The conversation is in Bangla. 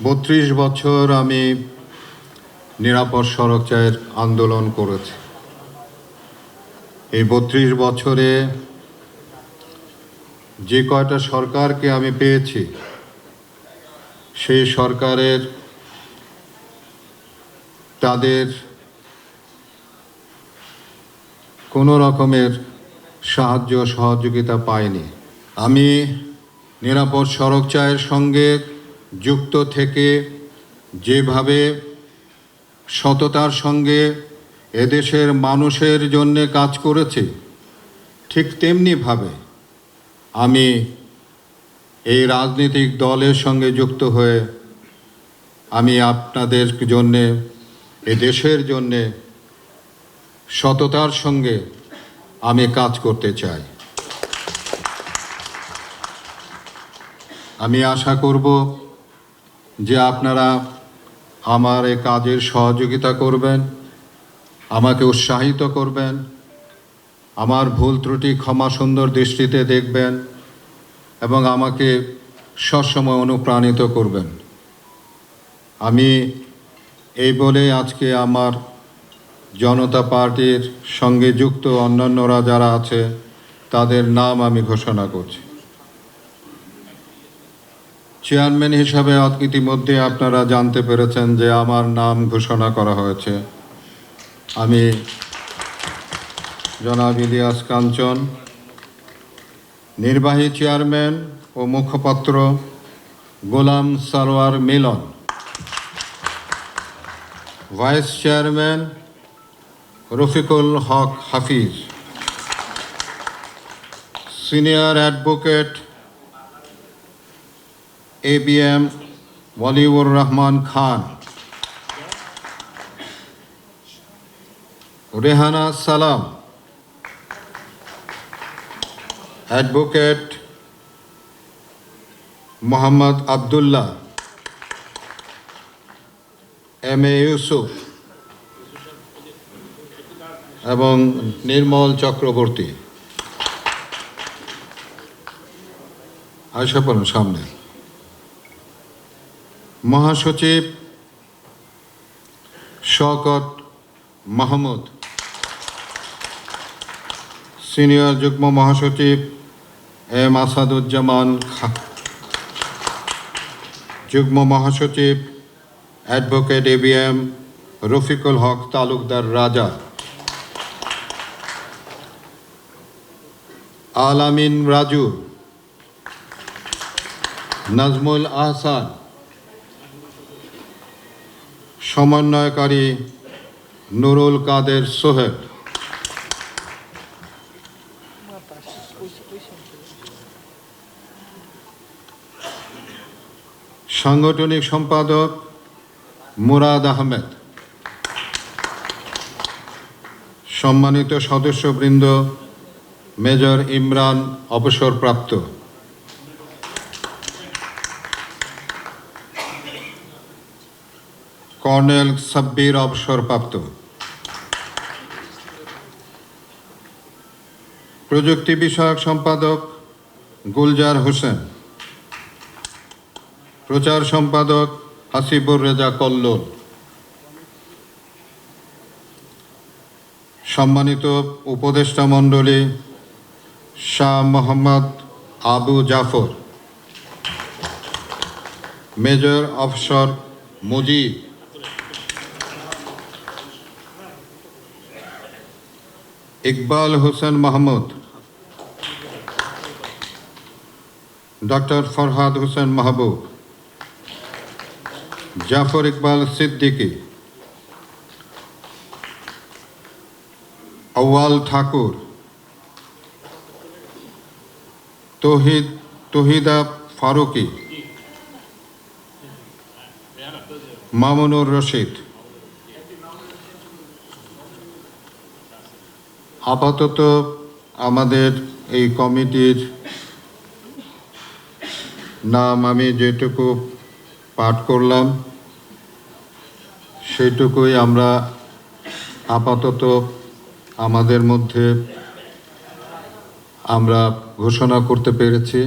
32 বছর আমি নিরাপদ সড়ক চাইয়ের আন্দোলন করেছি। এই 32 বছরে যে কয়টা সরকারকে আমি পেয়েছি, সেই সরকারের তাদের কোনো রকমের সাহায্য সহযোগিতা পাইনি। আমি নিরাপদ সড়ক চাইয়ের সঙ্গে যুক্ত থেকে যেভাবে সততার সঙ্গে এদেশের মানুষের জন্যে কাজ করেছি, ঠিক তেমনিভাবে আমি এই রাজনৈতিক দলের সঙ্গে যুক্ত হয়ে আমি আপনাদের জন্যে, এ দেশের জন্যে সততার সঙ্গে আমি কাজ করতে চাই। আমি আশা করব যে আপনারা আমার এই কাজের সহযোগিতা করবেন, আমাকে উৎসাহিত করবেন, আমার ভুল ত্রুটি ক্ষমা সুন্দর দৃষ্টিতে দেখবেন এবং আমাকে সবসময় অনুপ্রাণিত করবেন। আমি এই বলে আজকে আমার জনতা পার্টির সঙ্গে যুক্ত অন্যান্যরা যারা আছে তাদের নাম আমি ঘোষণা করছি। চেয়ারম্যান হিসাবে ইতিমধ্যে আপনারা জানতে পেরেছেন যে আমার নাম ঘোষণা করা হয়েছে। আমি জনাব ইলিয়াস কাঞ্চন। নির্বাহী চেয়ারম্যান ও মুখপাত্র Golam Sarwar Milon. Vice chairman Rafiqul Haque Hafiz. Senior advocate ABM Waliur Rahman Khan. Rehana Salam. Advocate Mohammad Abdullah. MA Yusuf এবং নির্মল চক্রবর্তী। আয়শা পড়ুন সামনে। মহাসচিব শওকত মাহমুদ। সিনিয়র যুগ্ম মহাসচিব M আসাদুজ্জামান খান। যুগ্ম মহাসচিব অ্যাডভোকেট ABM রফিকুল হক তালুকদার রাজা। আল আমিন রাজু। নাজমুল আহসান। সমন্বয়কারী নুরুল কাদের সোহেল। সাংগঠনিক সম্পাদক মুরাদ আহমেদ। সম্মানিত সদস্যবৃন্দ, মেজর ইমরান অবসরপ্রাপ্ত। কর্নেল সাব্বির অবসরপ্রাপ্ত। প্রযুক্তি বিষয়ক সম্পাদক গুলজার হোসেন। প্রচার সম্পাদক হাসিবুর রেজা কল্লোল। সম্মানিত উপদেষ্টা মণ্ডলী Shah Mohammad Abu Jafar. Major officer Mujib. Iqbal Hossain Mahmud. Doctor Farhad Hossain Mahbub. Jafar Iqbal Siddiqui. Awal Thakur. Tahida Faruqui. Mamunur Rashid. আপাতত আমাদের এই কমিটির নাম আমি যেটুকু পাঠ করলাম সেটুকুই আমরা আপাতত আমাদের মধ্যে আমরা ঘোষণা করতে পেরেছি।